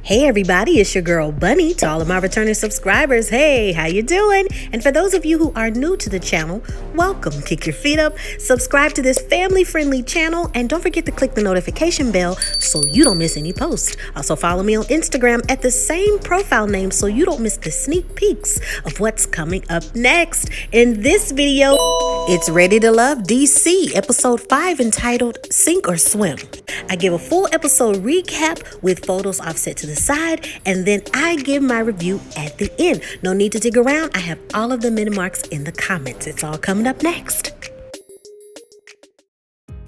Hey everybody, it's your girl Bunny. To all of my returning subscribers, hey, how you doing? And for those of you who are new to the channel, welcome. Kick your feet up, subscribe to this family-friendly channel, and don't forget to click the notification bell so you don't miss any posts. Also follow me on Instagram at the same profile name so you don't miss the sneak peeks of what's coming up next. In this video, it's Ready to Love DC, episode 5, entitled Sink or Swim. I give a full episode recap with photos offset to the side, and then I give my review at the end. No need to dig around. I have all of the minute marks in the comments. It's all coming up next.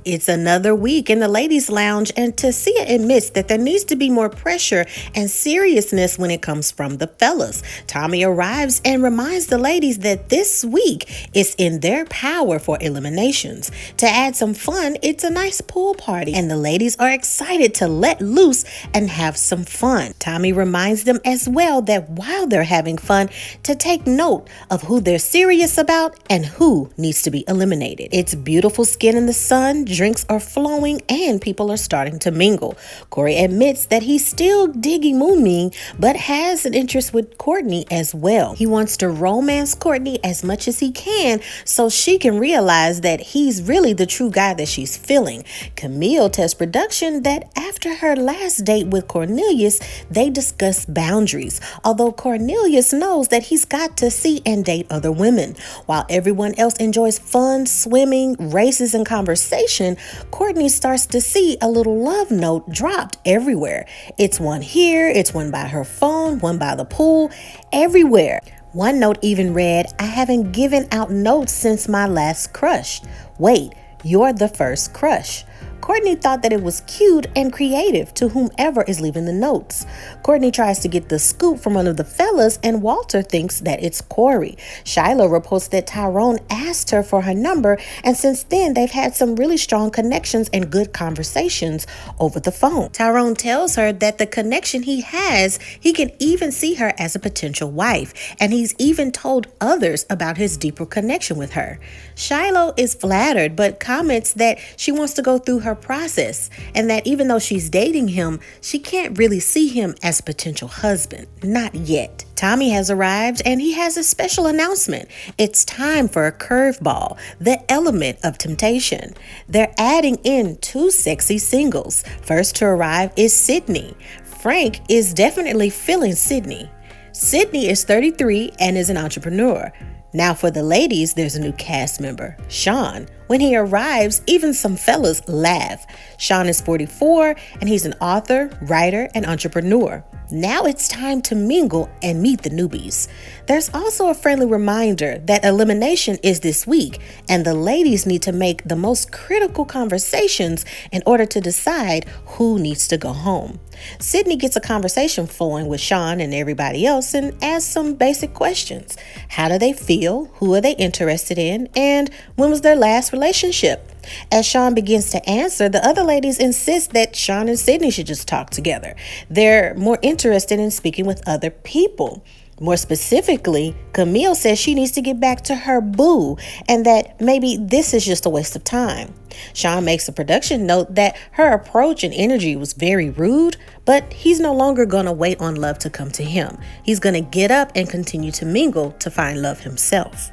It's another week in the ladies' lounge, and Tasia admits that there needs to be more pressure and seriousness when it comes from the fellas. Tommy arrives and reminds the ladies that this week is in their power for eliminations. To add some fun, it's a nice pool party, and the ladies are excited to let loose and have some fun. Tommy reminds them as well that while they're having fun, to take note of who they're serious about and who needs to be eliminated. It's beautiful skin in the sun. Drinks are flowing and people are starting to mingle. Corey admits that he's still digging Moonming, but has an interest with Courtney as well. He wants to romance Courtney as much as he can so she can realize that he's really the true guy that she's feeling. Kamil tells production that after her last date with Cornelius, they discuss boundaries, although Cornelius knows that he's got to see and date other women. While everyone else enjoys fun, swimming, races, and conversation, Courtney starts to see a little love note dropped everywhere. It's one here, it's one by her phone, one by the pool, everywhere. One note even read, "I haven't given out notes since my last crush." Wait, you're the first crush. Courtney thought that it was cute and creative to whomever is leaving the notes. Courtney tries to get the scoop from one of the fellas, and Walter thinks that it's Corey. Shiloh reports that Tyrone asked her for her number, and since then they've had some really strong connections and good conversations over the phone. Tyrone tells her that the connection he has, he can even see her as a potential wife, and he's even told others about his deeper connection with her. Shiloh is flattered, but comments that she wants to go through her process, and that even though she's dating him, she can't really see him as a potential husband. Not yet. Tommy has arrived and he has a special announcement. It's time for a curveball, the element of temptation. They're adding in 2 sexy singles. First to arrive is Sydney. Frank is definitely feeling Sydney. Sydney is 33 and is an entrepreneur. Now for the ladies, there's a new cast member, Sean. When he arrives, even some fellas laugh. Sean is 44 and he's an author, writer, and entrepreneur. Now it's time to mingle and meet the newbies. There's also a friendly reminder that elimination is this week, and the ladies need to make the most critical conversations in order to decide who needs to go home. Sydney gets a conversation flowing with Sean and everybody else and asks some basic questions. How do they feel? Who are they interested in? And when was their last relationship? As Sean begins to answer, the other ladies insist that Sean and Sydney should just talk together. They're more interested in speaking with other people. More specifically, Kamil says she needs to get back to her boo and that maybe this is just a waste of time. Sean makes a production note that her approach and energy was very rude, but he's no longer going to wait on love to come to him. He's going to get up and continue to mingle to find love himself.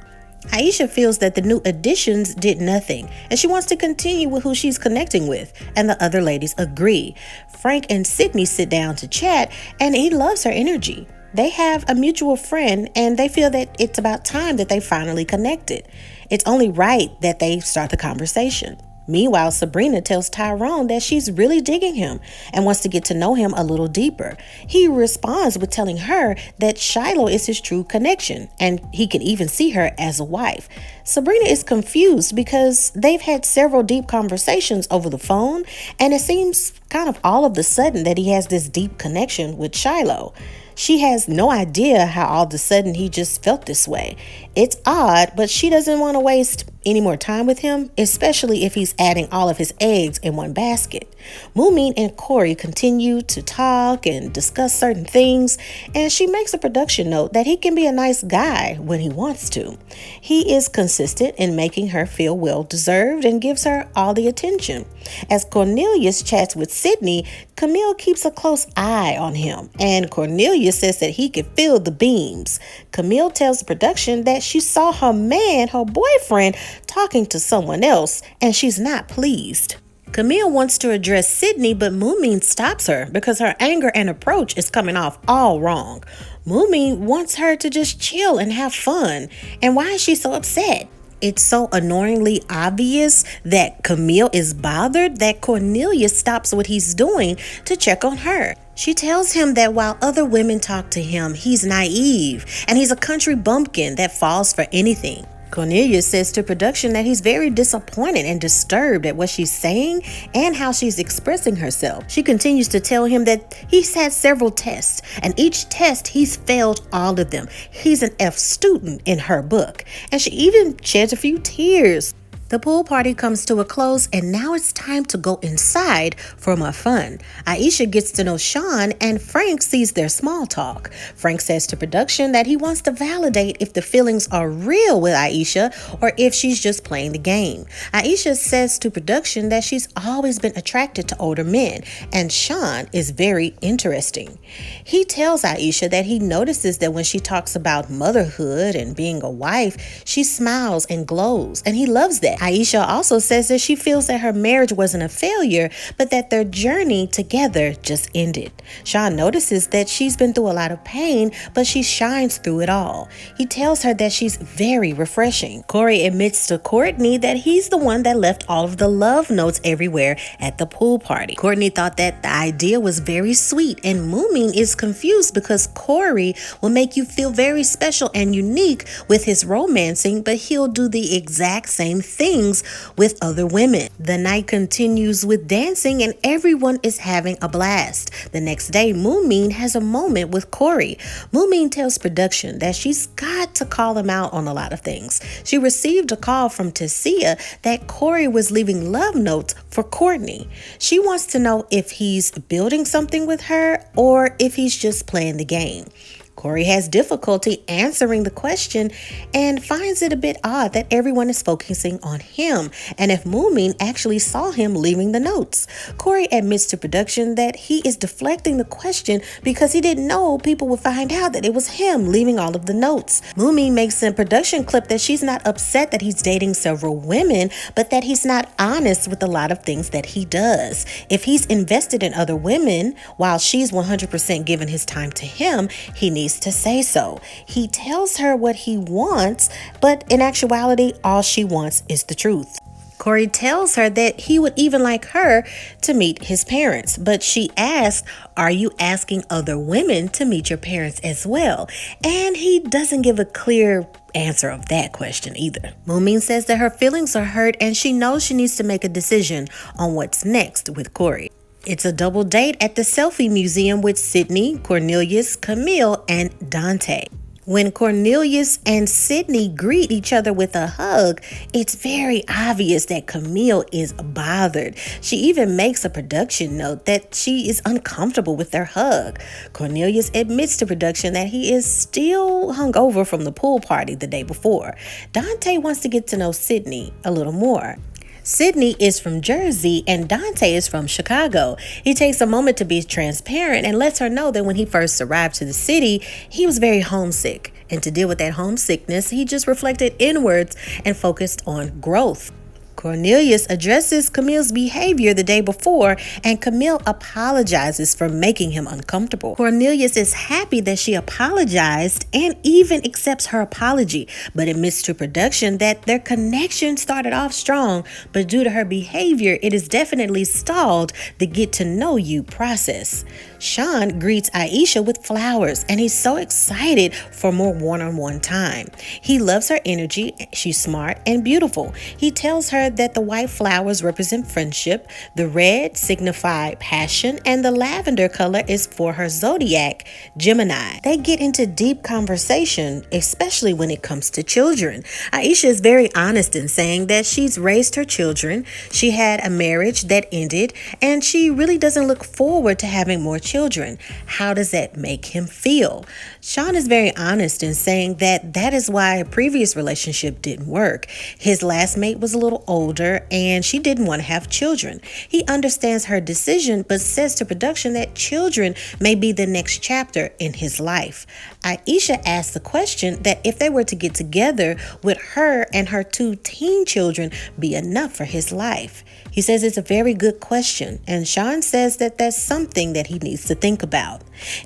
Aisha feels that the new additions did nothing, and she wants to continue with who she's connecting with, and the other ladies agree. Frank and Sydney sit down to chat, and he loves her energy. They have a mutual friend, and they feel that it's about time that they finally connected. It's only right that they start the conversation. Meanwhile, Sabrina tells Tyrone that she's really digging him and wants to get to know him a little deeper. He responds with telling her that Shiloh is his true connection and he can even see her as a wife. Sabrina is confused because they've had several deep conversations over the phone, and it seems kind of all of a sudden that he has this deep connection with Shiloh. She has no idea how all of a sudden he just felt this way. It's odd, but she doesn't want to waste any more time with him, especially if he's adding all of his eggs in one basket. Moonming and Corey continue to talk and discuss certain things, and she makes a production note that he can be a nice guy when he wants to. He is consistent in making her feel well deserved and gives her all the attention. As Cornelius chats with Sydney, Kamil keeps a close eye on him, and Cornelius says that he can feel the beams. Kamil tells the production that she saw her man, her boyfriend, talking to someone else, and she's not pleased. Kamil wants to address Sydney, but Moomin stops her because her anger and approach is coming off all wrong. Moomin wants her to just chill and have fun. And why is she so upset? It's so annoyingly obvious that Kamil is bothered that Cornelius stops what he's doing to check on her. She tells him that while other women talk to him, he's naive and he's a country bumpkin that falls for anything. Cornelius says to production that he's very disappointed and disturbed at what she's saying and how she's expressing herself. She continues to tell him that he's had several tests, and each test he's failed all of them. He's an F student in her book, and she even sheds a few tears. The pool party comes to a close, and now it's time to go inside for more fun. Aisha gets to know Sean, and Frank sees their small talk. Frank says to production that he wants to validate if the feelings are real with Aisha or if she's just playing the game. Aisha says to production that she's always been attracted to older men, and Sean is very interesting. He tells Aisha that he notices that when she talks about motherhood and being a wife, she smiles and glows, and he loves that. Aisha also says that she feels that her marriage wasn't a failure, but that their journey together just ended. Sean notices that she's been through a lot of pain, but she shines through it all. He tells her that she's very refreshing. Corey admits to Courtney that he's the one that left all of the love notes everywhere at the pool party. Courtney thought that the idea was very sweet, and Moomin is confused because Corey will make you feel very special and unique with his romancing, but he'll do the exact same thing with other women. The night continues with dancing, and everyone is having a blast. The next day, Moomin has a moment with Corey. Moomin tells production that she's got to call him out on a lot of things. She received a call from Tessia that Corey was leaving love notes for Courtney. She wants to know if he's building something with her or if he's just playing the game. Corey has difficulty answering the question and finds it a bit odd that everyone is focusing on him and if Moomin actually saw him leaving the notes. Corey admits to production that he is deflecting the question because he didn't know people would find out that it was him leaving all of the notes. Moomin makes a production clip that she's not upset that he's dating several women, but that he's not honest with a lot of things that he does. If he's invested in other women while she's 100% given his time to him, he needs to say so. He tells her what he wants, but in actuality, all she wants is the truth. Corey tells her that he would even like her to meet his parents, but she asks, "Are you asking other women to meet your parents as well?" And he doesn't give a clear answer of that question either. Moomin says that her feelings are hurt and she knows she needs to make a decision on what's next with Corey. It's a double date at the selfie museum with Sydney, Cornelius, Kamil, and Dante. When Cornelius and Sydney greet each other with a hug, it's very obvious that Kamil is bothered. She even makes a production note that she is uncomfortable with their hug. Cornelius admits to production that he is still hungover from the pool party the day before. Dante wants to get to know Sydney a little more. Sydney is from Jersey and Dante is from Chicago. He takes a moment to be transparent and lets her know that when he first arrived to the city, he was very homesick. And to deal with that homesickness, he just reflected inwards and focused on growth. Cornelius addresses Kamil's behavior the day before, and Kamil apologizes for making him uncomfortable. Cornelius is happy that she apologized and even accepts her apology, but admits to production that their connection started off strong, but due to her behavior, it is definitely stalled the get to know you process. Sean greets Aisha with flowers, and he's so excited for more one-on-one time. He loves her energy. She's smart and beautiful. He tells her that the white flowers represent friendship, the red signify passion, and the lavender color is for her zodiac, Gemini. They get into deep conversation, especially when it comes to children. Aisha is very honest in saying that she's raised her children, she had a marriage that ended, and she really doesn't look forward to having more children. How does that make him feel? Sean is very honest in saying that that is why a previous relationship didn't work. His last mate was a little older and she didn't want to have children. He understands her decision but says to production that children may be the next chapter in his life. Aisha asked the question that if they were to get together, would her and her 2 teen children be enough for his life? He says it's a very good question, and Sean says that that's something that he needs to think about.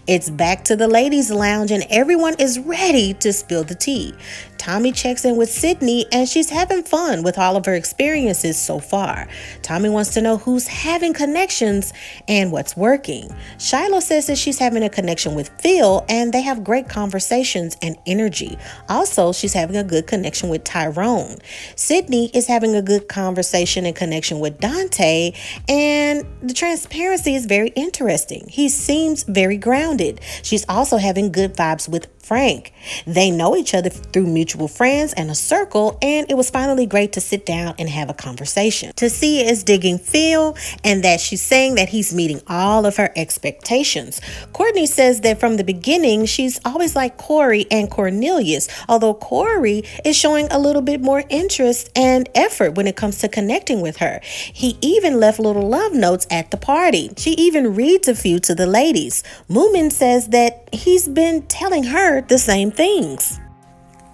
It's back to the ladies' lounge and everyone is ready to spill the tea. Tommy checks in with Sydney and she's having fun with all of her experiences so far. Tommy wants to know who's having connections and what's working. Shiloh says that she's having a connection with Phil and they have great conversations and energy. Also, she's having a good connection with Tyrone. Sydney is having a good conversation and connection with Dante, and the transparency is very interesting. He seems very grounded. She's also having good vibes with Frank. They know each other through mutual friends and a circle, and it was finally great to sit down and have a conversation. Tasia is digging Phil and that she's saying that he's meeting all of her expectations. Courtney says that from the beginning, she's always liked Corey and Cornelius, although Corey is showing a little bit more interest and effort when it comes to connecting with her. He even left little love notes at the party. She even reads a few to the ladies. Moomin says that he's been telling her the same things.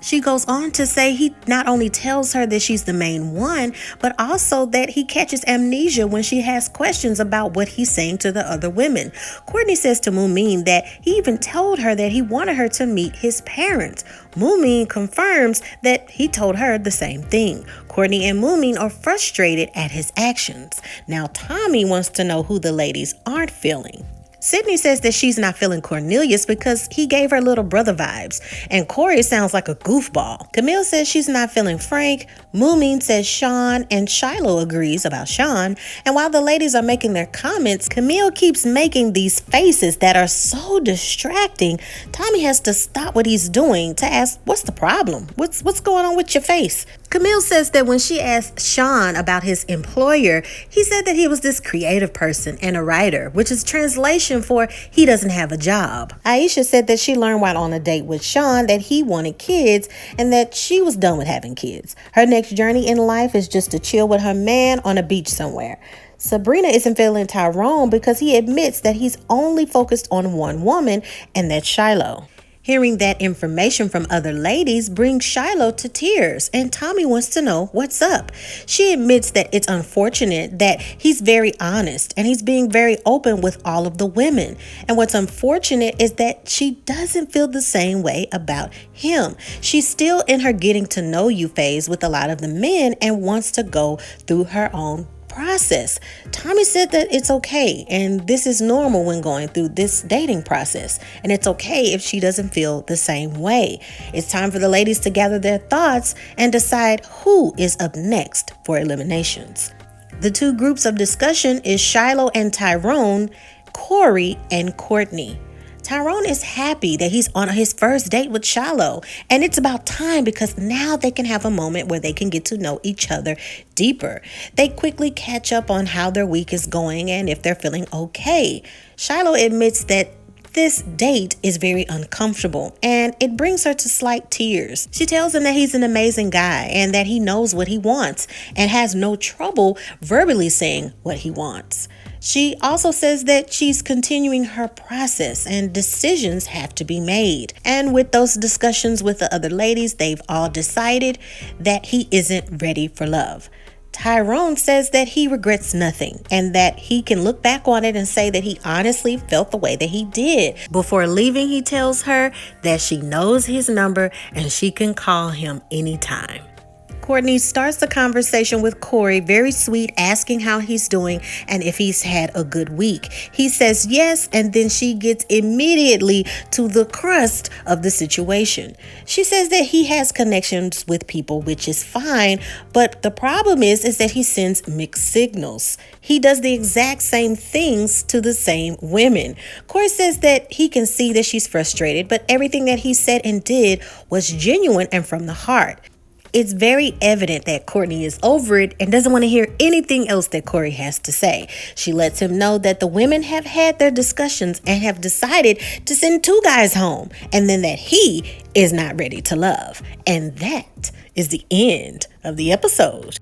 She goes on to say he not only tells her that she's the main one, but also that he catches amnesia when she has questions about what he's saying to the other women. Courtney says to Moomin that he even told her that he wanted her to meet his parents. Moomin confirms that he told her the same thing. Courtney and Moomin are frustrated at his actions. Now Tommy wants to know who the ladies aren't feeling. Sydney says that she's not feeling Cornelius because he gave her little brother vibes, and Corey sounds like a goofball. Kamil says she's not feeling Frank. Moomin says Sean, and Shiloh agrees about Sean. And while the ladies are making their comments, Kamil keeps making these faces that are so distracting. Tommy has to stop what he's doing to ask, what's the problem? What's going on with your face? Kamil says that when she asked Sean about his employer, he said that he was this creative person and a writer, which is translation for he doesn't have a job. Aisha said that she learned while on a date with Sean that he wanted kids and that she was done with having kids. Her next journey in life is just to chill with her man on a beach somewhere. Sabrina isn't feeling Tyrone because he admits that he's only focused on one woman, and that's Shiloh. Hearing that information from other ladies brings Shiloh to tears, and Tommy wants to know what's up. She admits that it's unfortunate that he's very honest and he's being very open with all of the women. And what's unfortunate is that she doesn't feel the same way about him. She's still in her getting to know you phase with a lot of the men and wants to go through her own process. Tommy said that it's okay and this is normal when going through this dating process, and it's okay if she doesn't feel the same way. It's time for the ladies to gather their thoughts and decide who is up next for eliminations. The 2 groups of discussion is Shiloh and Tyrone, Corey and Courtney. Tyrone is happy that he's on his first date with Shiloh, and it's about time because now they can have a moment where they can get to know each other deeper. They quickly catch up on how their week is going and if they're feeling okay. Shiloh admits that this date is very uncomfortable and it brings her to slight tears. She tells him that he's an amazing guy and that he knows what he wants and has no trouble verbally saying what he wants. She also says that she's continuing her process and decisions have to be made. And with those discussions with the other ladies, they've all decided that he isn't ready for love. Tyrone says that he regrets nothing and that he can look back on it and say that he honestly felt the way that he did. Before leaving, he tells her that she knows his number and she can call him anytime. Courtney starts the conversation with Corey, very sweet, asking how he's doing and if he's had a good week. He says yes, and then she gets immediately to the crust of the situation. She says that he has connections with people, which is fine, but the problem is that he sends mixed signals. He does the exact same things to the same women. Corey says that he can see that she's frustrated, but everything that he said and did was genuine and from the heart. It's very evident that Courtney is over it and doesn't want to hear anything else that Corey has to say. She lets him know that the women have had their discussions and have decided to send 2 guys home, and then that he is not ready to love. And that is the end of the episode.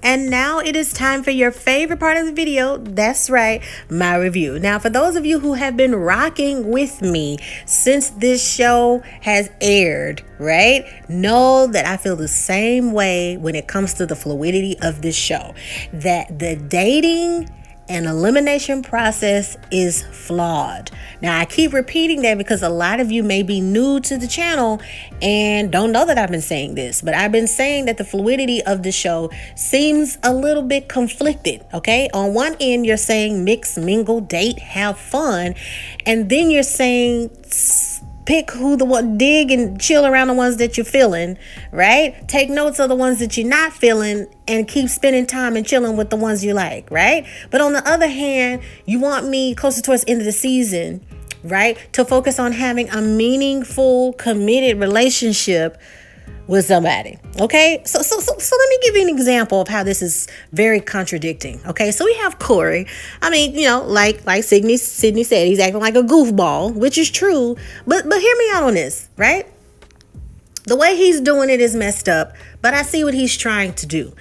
And now it is time for your favorite part of the video. That's right, my review. Now, for those of you who have been rocking with me since this show has aired, right, know that I feel the same way when it comes to the fluidity of this show. That the dating and elimination process is flawed. Now, I keep repeating that because a lot of you may be new to the channel and don't know that I've been saying this, but I've been saying that the fluidity of the show seems a little bit conflicted, okay? On one end, you're saying mix, mingle, date, have fun, and then you're saying pick who the one, dig and chill around the ones that you're feeling, right? Take notes of the ones that you're not feeling and keep spending time and chilling with the ones you like, right? But on the other hand, you want me closer towards the end of the season, right, to focus on having a meaningful, committed relationship with somebody. Okay, so let me give you an example of how this is very contradicting. Okay, so we have Corey. I mean, you know, like Sydney said, he's acting like a goofball, which is true. But hear me out on this, right? The way he's doing it is messed up, but I see what he's trying to do.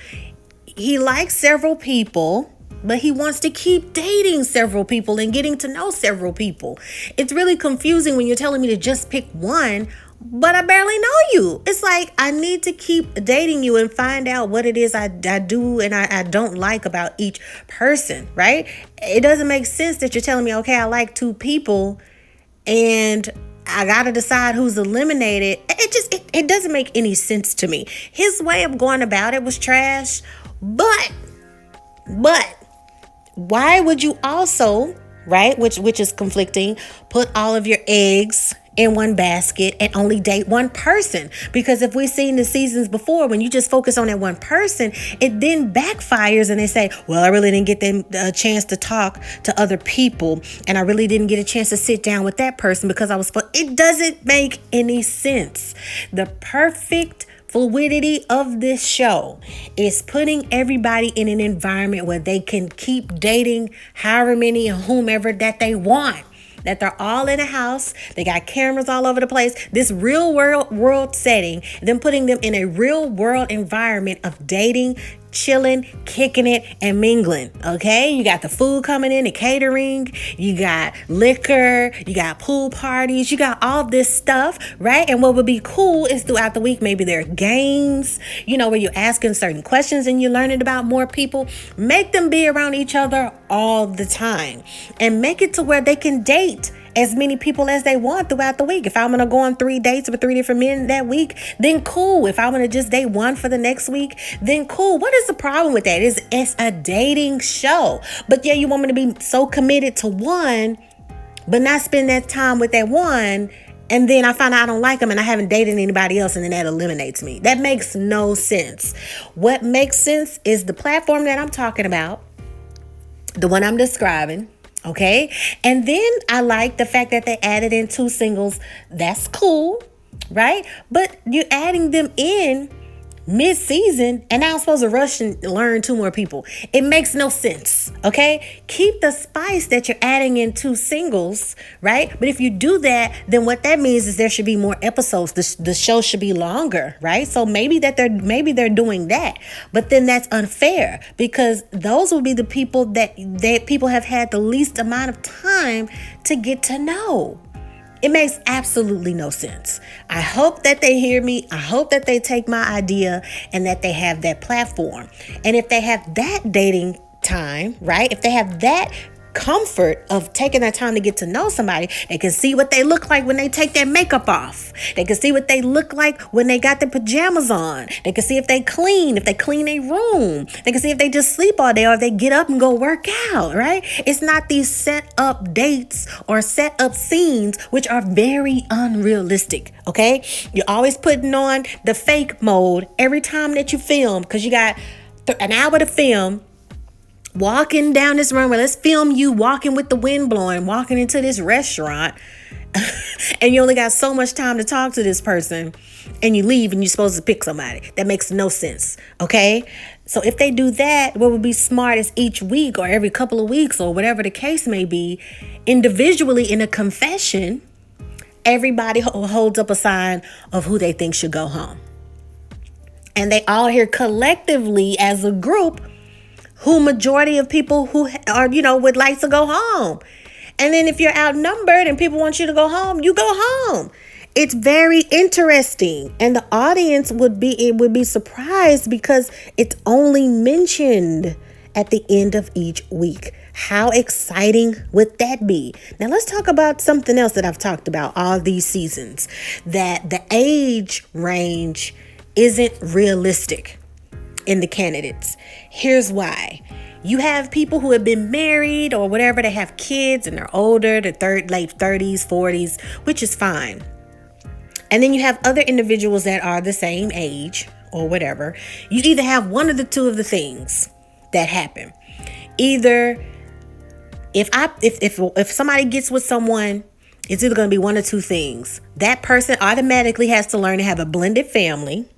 He likes several people, but he wants to keep dating several people and getting to know several people. It's really confusing when you're telling me to just pick one, but I barely know you. It's like I need to keep dating you and find out what it is I do and I don't like about each person, right? It doesn't make sense that you're telling me, okay, I like 2 people and I got to decide who's eliminated. It doesn't make any sense to me. His way of going about it was trash, but why would you also, right, which is conflicting, put all of your eggs in one basket and only date one person? Because if we've seen the seasons before, when you just focus on that one person, it then backfires and they say, well, I really didn't get a chance to talk to other people and I really didn't get a chance to sit down with that person because I was it doesn't make any sense. The perfect fluidity of this show is putting everybody in an environment where they can keep dating however many and whomever that they want. That they're all in a house, they got cameras all over the place, this real world setting, then putting them in a real world environment of dating, chilling, kicking it, and mingling. Okay, you got the food coming in, the catering, you got liquor, you got pool parties, you got all this stuff, right? And what would be cool is throughout the week, maybe there are games, you know, where you're asking certain questions and you're learning about more people. Make them be around each other all the time and make it to where they can date as many people as they want throughout the week. If I'm going to go on 3 dates with 3 different men that week, then cool. If I'm going to just date one for the next week, then cool. What is the problem with that? It's a dating show. But yeah, you want me to be so committed to one, but not spend that time with that one. And then I find out I don't like them and I haven't dated anybody else, and then that eliminates me. That makes no sense. What makes sense is the platform that I'm talking about, the one I'm describing. Okay. And then I like the fact that they added in 2 singles. That's cool. Right. But you're adding them in mid-season and now I'm supposed to rush and learn 2 more people. It makes no sense. Okay. Keep the spice that you're adding in 2 singles. Right. But if you do that, then what that means is there should be more episodes. The show should be longer. Right. So maybe they're doing that. But then that's unfair because those will be the people that people have had the least amount of time to get to know. It makes absolutely no sense. I hope that they hear me. I hope that they take my idea and that they have that platform. And if they have that dating time, right? If they have that comfort of taking their time to get to know somebody, they can see what they look like when they take their makeup off. They can see what they look like when they got their pajamas on. They can see if they clean a room. They can see if they just sleep all day or if they get up and go work out, right? It's not these set up dates or set up scenes, which are very unrealistic, okay? You're always putting on the fake mode every time that you film because you got an hour to film. Walking down this runway, let's film you walking with the wind blowing, walking into this restaurant. and you only got so much time to talk to this person, and you leave and you're supposed to pick somebody. That makes no sense. Okay? So if they do that, what would be smart is each week or every couple of weeks or whatever the case may be, individually in a confession, everybody holds up a sign of who they think should go home. And they all hear collectively as a group who majority of people who are, would like to go home. And then if you're outnumbered and people want you to go home, you go home. It's very interesting. And the audience would be surprised because it's only mentioned at the end of each week. How exciting would that be? Now let's talk about something else that I've talked about all these seasons, that the age range isn't realistic in the candidates. Here's why. You have people who have been married or whatever, they have kids and they're older, they're late 30s, 40s, which is fine. And then you have other individuals that are the same age or whatever. You either have one of the two of the things that happen. Either if somebody gets with someone, it's either going to be one or two things. That person automatically has to learn to have a blended family,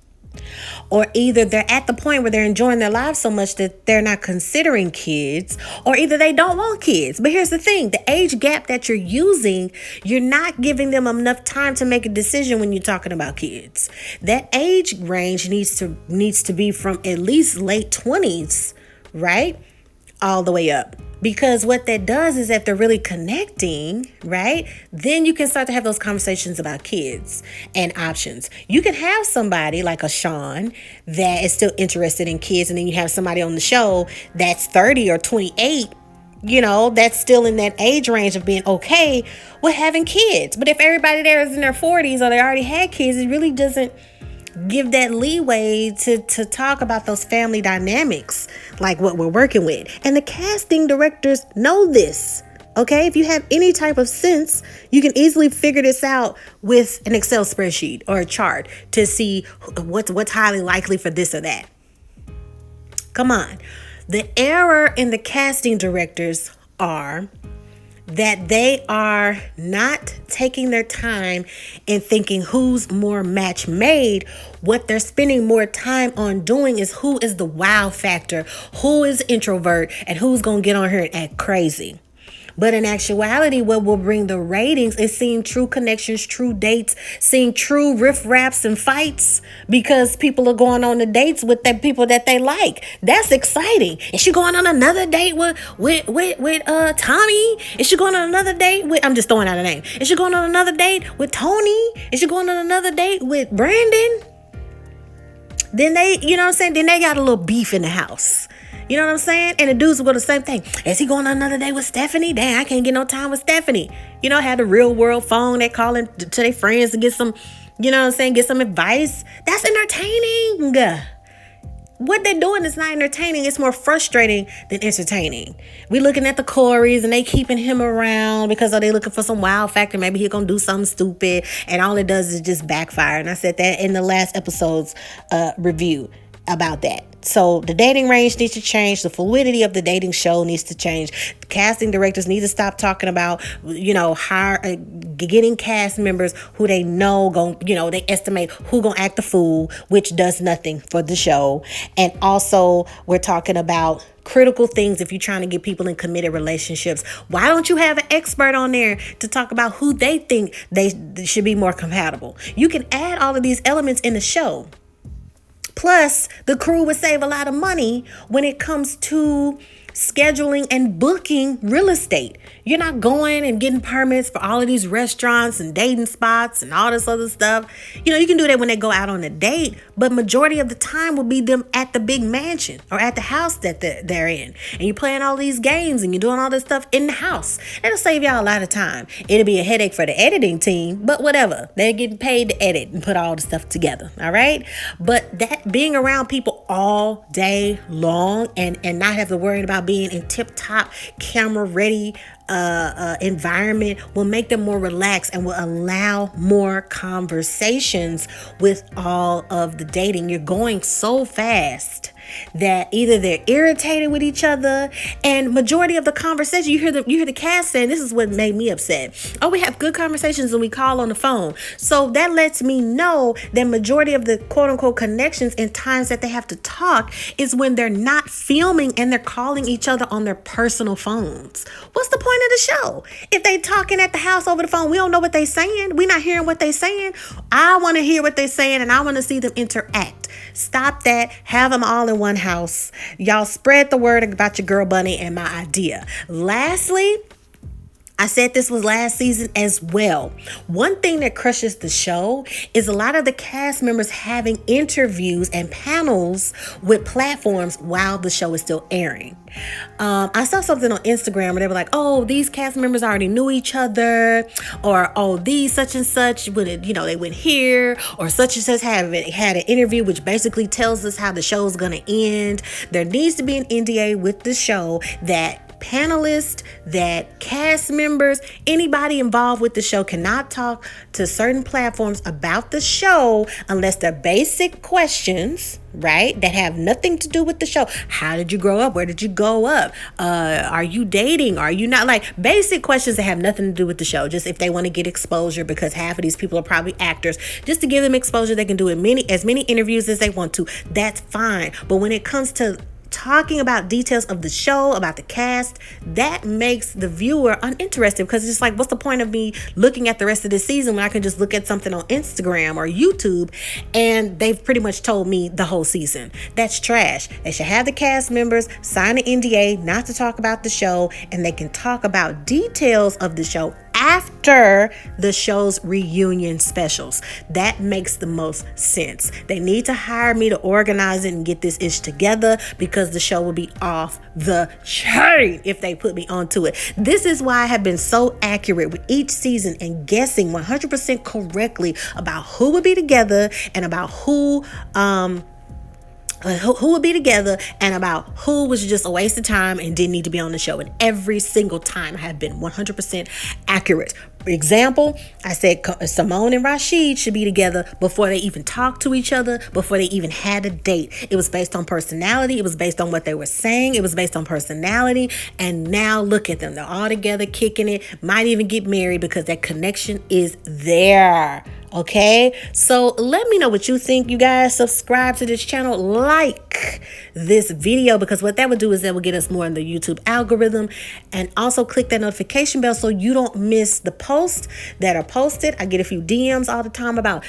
or either they're at the point where they're enjoying their lives so much that they're not considering kids, or either they don't want kids. But here's the thing, the age gap that you're using, you're not giving them enough time to make a decision when you're talking about kids. That age range needs to be from at least late 20s, right? All the way up. Because what that does is if they're really connecting, right, then you can start to have those conversations about kids and options. You can have somebody like a Sean that is still interested in kids, and then you have somebody on the show that's 30 or 28, that's still in that age range of being okay with having kids. But if everybody there is in their 40s or they already had kids, it really doesn't give that leeway to talk about those family dynamics like what we're working with. And the casting directors know this. Okay, if you have any type of sense, you can easily figure this out with an Excel spreadsheet or a chart to see what's highly likely for this or that. Come on. The error in the casting directors are that they are not taking their time in thinking who's more match made. What they're spending more time on doing is who is the wow factor, who is introvert, and who's going to get on here and act crazy. But in actuality, what will bring the ratings is seeing true connections, true dates, seeing true riff-raps and fights, because people are going on the dates with the people that they like. That's exciting. Is she going on another date with Tommy? Is she going on another date with, I'm just throwing out a name. Is she going on another date with Tony? Is she going on another date with Brandon? Then they, then they got a little beef in the house. You know what I'm saying? And the dudes will go the same thing. Is he going on another day with Stephanie? Dang, I can't get no time with Stephanie. Had the real world phone. They calling to their friends to get some, get some advice. That's entertaining. What they're doing is not entertaining. It's more frustrating than entertaining. We looking at the Coreys and they keeping him around because they looking for some wow factor. Maybe he gonna do something stupid, and all it does is just backfire. And I said that in the last episode's review about that. So the dating range needs to change. The fluidity of the dating show needs to change. The casting directors need to stop talking about, getting cast members who they know they estimate who gonna act the fool, which does nothing for the show. And also we're talking about critical things if you're trying to get people in committed relationships. Why don't you have an expert on there to talk about who they think they should be more compatible? You can add all of these elements in the show. Plus, the crew would save a lot of money when it comes to scheduling and booking real estate. You're not going and getting permits for all of these restaurants and dating spots and all this other stuff. You can do that when they go out on a date, but majority of the time will be them at the big mansion or at the house that they're in. And you're playing all these games and you're doing all this stuff in the house. That'll save y'all a lot of time. It'll be a headache for the editing team, but whatever. They're getting paid to edit and put all the stuff together. All right. But that being around people all day long and not have to worry about being in tip-top camera ready environment will make them more relaxed and will allow more conversations with all of the dating. You're going so fast that either they're irritated with each other, and majority of the conversation you hear the cast saying, this is what made me upset. Oh, we have good conversations and we call on the phone. So that lets me know that majority of the quote unquote connections and times that they have to talk is when they're not filming and they're calling each other on their personal phones. What's the point of the show? If they talking at the house over the phone, we don't know what they saying. We're not hearing what they saying. I want to hear what they're saying and I want to see them interact. Stop that. Have them all in one house. Y'all spread the word about your girl bunny and my idea. Lastly, I said this was last season as well. One thing that crushes the show is a lot of the cast members having interviews and panels with platforms while the show is still airing. I saw something on Instagram where they were like, oh, these cast members already knew each other, or oh, these such and such, they went here, or such and such had an interview, which basically tells us how the show's gonna end. There needs to be an NDA with the show that panelists, that cast members, anybody involved with the show cannot talk to certain platforms about the show unless they're basic questions, right? That have nothing to do with the show. How did you grow up? Where did you go up? Are you dating? Are you not? Like basic questions that have nothing to do with the show. Just if they want to get exposure, because half of these people are probably actors, just to give them exposure, they can do as many interviews as they want to. That's fine. But when it comes to talking about details of the show, about the cast, that makes the viewer uninterested, because it's just like, what's the point of me looking at the rest of the season when I can just look at something on Instagram or YouTube and they've pretty much told me the whole season? That's trash. They should have the cast members sign an NDA not to talk about the show, and they can talk about details of the show after the show's reunion specials. That makes the most sense. They need to hire me to organize it and get this ish together, because the show will be off the chain if they put me onto it. This is why I have been so accurate with each season and guessing 100% correctly about who would be together and about who would be together and about who was just a waste of time and didn't need to be on the show. And every single time I have been 100% accurate. For example, I said Simone and Rashid should be together before they even talked to each other, before they even had a date. It was based on personality. It was based on what they were saying. It was based on personality. And now look at them. They're all together, kicking it, might even get married because that connection is there. Okay, so let me know what you think, you guys. Subscribe to this channel, like this video, because what that would do is that will get us more in the YouTube algorithm, and also click that notification bell so you don't miss the posts that are posted. I get a few DMs all the time about,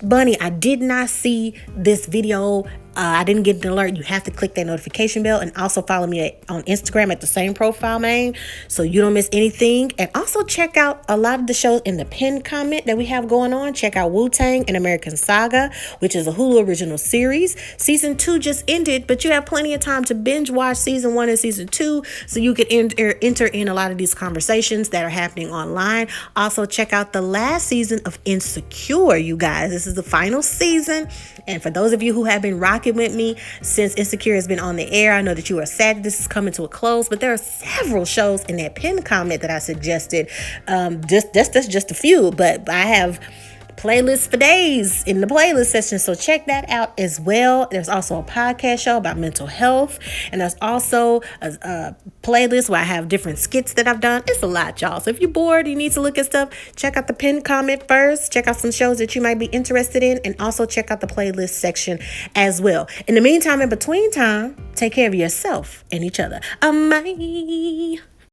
Bunny, I did not see this video. I didn't get an alert. You have to click that notification bell, and also follow me on Instagram at the same profile name so you don't miss anything. And also check out a lot of the shows in the pinned comment that we have going on. Check out Wu-Tang and American Saga, which is a Hulu original series. Season 2 just ended, but you have plenty of time to binge watch season 1 and season 2 so you can enter in a lot of these conversations that are happening online. Also check out the last season of Insecure, you guys. This is the final season, and for those of you who have been rocking with me since Insecure has been on the air, I know that you are sad that this is coming to a close, but there are several shows in that pinned comment that I suggested. That's just a few, but I have playlists for days in the playlist section, so check that out as well. There's also a podcast show about mental health, and there's also a playlist where I have different skits that I've done. It's a lot, y'all. So if you're bored, you need to look at stuff, check out the pinned comment first, check out some shows that you might be interested in, and also check out the playlist section as well. In the meantime, in between time, take care of yourself and each other. Bye.